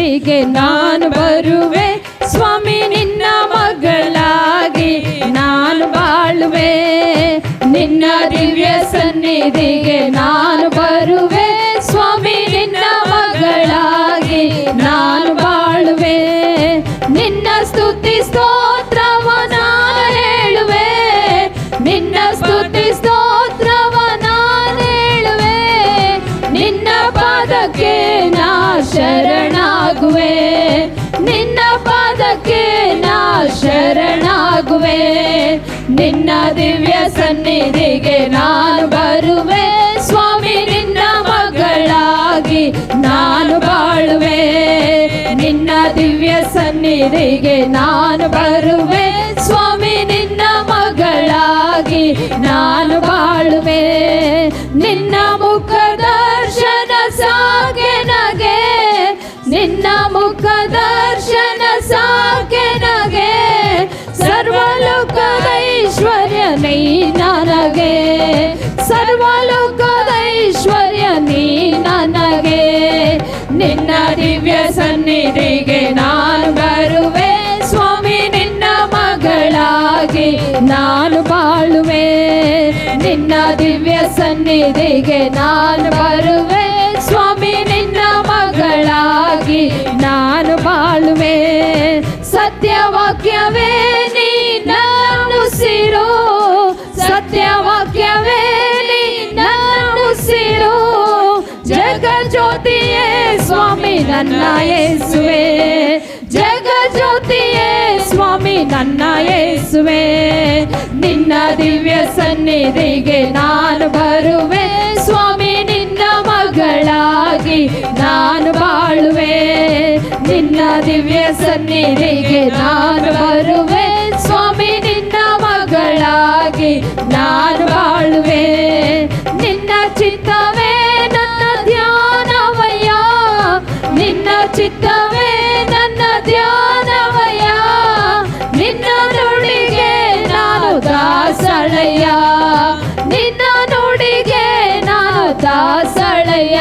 ಸನ್ನಿಧಿಗೆ ನಾನು ಬರುವೆ ಸ್ವಾಮಿ ನಿನ್ನ ಮಗಳಾಗಿ ನಾನು ಬಾಳುವೆ. ನಿನ್ನ ದಿವ್ಯ ಸನ್ನಿಧಿಗೆ ನಾನು ಬರುವೆ ಸ್ವಾಮಿ ನಿನ್ನ ಮಗಳಾಗಿ ನಾನು ಬಾಳುವೆ. ನಿನ್ನ ಸ್ತುತಿ ಸ್ತೋತ್ರವ ನಾನು ಹೇಳುವೆ, ನಿನ್ನ ಸ್ತುತಿ ಸ್ತೋತ್ರವ ನಾನು ಹೇಳುವೆ. ನಿನ್ನ ಪಾದಕ್ಕೆ ನಾ ಶರಣಾಗುವೆ, ನಿನ್ನ ಪಾದಕ್ಕೆ ನಾ ಶರಣಾಗುವೆ. ನಿನ್ನ ದಿವ್ಯ ಸನ್ನಿಧಿಗೆ ನಾನು ಬರುವೆ ಸ್ವಾಮಿ ನಿನ್ನ ಮಗಳಾಗಿ ನಾನು ಬಾಳುವೆ. ನಿನ್ನ ದಿವ್ಯ ಸನ್ನಿಧಿಗೆ ನಾನು ಬರುವೆ ಸ್ವಾಮಿ ನಿನ್ನ ಮಗಳಾಗಿ ನಾನು ಬಾಳುವೆ. ನಿನ್ನ ಮುಖ ದರ್ಶನ ಸಾಕೆ ನಗೆ, ನಿನ್ನ ಮುಖ ದರ್ಶನ ಸಾಕೆ ನಗೆ. ಸರ್ವಲೋಕದ ಐಶ್ವರ್ಯ ನೀ ನನಗೆ, ಸರ್ವಲೋಕದ ಐಶ್ವರ್ಯ ನೀ ನನಗೆ. ನಿನ್ನ ದಿವ್ಯ ಸನ್ನಿಧಿಗೆ ನಾನು ಬರುವೆ ಸ್ವಾಮಿ ನಿನ್ನ ಮಗಳಾಗಿ ನಾನು ಬಾಳುವೆ. ನಿನ್ನ ದಿವ್ಯ ಸನ್ನಿಧಿಗೆ ನಾನು ಬರುವೆ ಸ್ವಾಮಿ ನಿನ್ನ ಮಗಳಾಗಿ ನಾನು ಬಾಳುವೆ. ಸತ್ಯವಾಕ್ಯವೇ ನೀ ನನ್ನ ಉಸಿರು, ಸತ್ಯವಾಕ್ಯವೇ ನೀ ನನ್ನ ಉಸಿರು. ಜಗಜ್ಯೋತಿಯೇ ಸ್ವಾಮಿ ನನ್ನ ಯೇಸುವೆ, ಜಗಜ್ಯೋತಿಯೇ ಸ್ವಾಮಿ ನನ್ನ ಯೇಸುವೆ. ನಿನ್ನ ದಿವ್ಯ ಸನ್ನಿಧಿಗೆ ನಾನು ಬರುವೆ ಸ್ವಾಮಿ ನಿನ್ನ ಮಗಳಾಗಿ ನಾನು ಬಾಳುವೆ. ನಿನ್ನ ದಿವ್ಯ ಸನ್ನಿಧಿಗೆ ನಾನು ಬರುವೆ ಸ್ವಾಮಿ ನಿನ್ನ ಮಗಳಾಗಿ ನಾನು ಬಾಳುವೆ. ನಿನ್ನ ಚಿತ್ತವೇ ನನ್ನ ಧ್ಯಾನವಯ್ಯ, ನಿನ್ನ ಚಿತ್ತವೇ ನನ್ನ ಧ್ಯಾನವಯ್ಯ. ನಿನ್ನ ನುಡಿಗೆ ನಾನು ದಾಸಳಯ್ಯ, ನಿನ್ನ ನುಡಿಗೆ ನಾನು ದಾಸಳಯ್ಯ.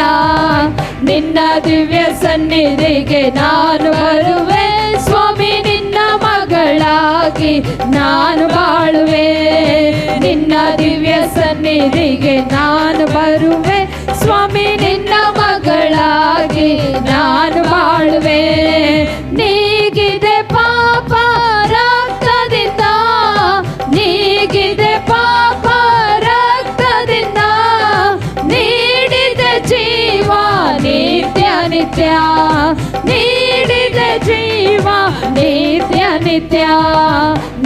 ನಿನ್ನ ದಿವ್ಯ ಸನ್ನಿಧಿಗೆ ನಾನು ಬರುವೆ ಸ್ವಾಮಿ ನಿನ್ನ ಮಗಳಾಗಿ ನಾನು ಬಾಳುವೆ. ನಿನ್ನ ದಿವ್ಯ ಸನ್ನಿಧಿಗೆ ನಾನು ಬರುವೆ ಸ್ವಾಮಿ ನಿನ್ನ ಮಗಳಾಗಿ ನಾನು ಬಾಳುವೆ. ನೀಗಿದೆ ಪಾಪ ರಕ್ತದಿಂದ, ನೀಗಿದೆ ಪಾಪ ರಕ್ತದಿಂದ. ನೀಡಿದ ಜೀವ ನಿತ್ಯ ನಿತ್ಯ, ನೀಡಿದ ಜೀವ ನಿತ್ಯ ನಿತ್ಯ.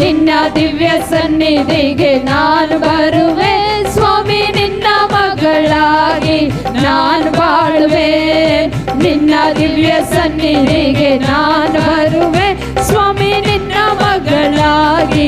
ನಿನ್ನ ದಿವ್ಯ ಸನ್ನಿಧಿಗೆ ನಾನು ಬರುವೆ ಸ್ವಾಮಿ ನಿನ್ನ ಮಗಳಾಗಿ ನಾನು ಬಾಳುವೆ. ನಿನ್ನ ದಿವ್ಯ ಸನ್ನಿಧಿಗೆ ನಾನು ಬರುವೆ ಸ್ವಾಮಿ ನಿನ್ನ ಮಗಳಾಗಿ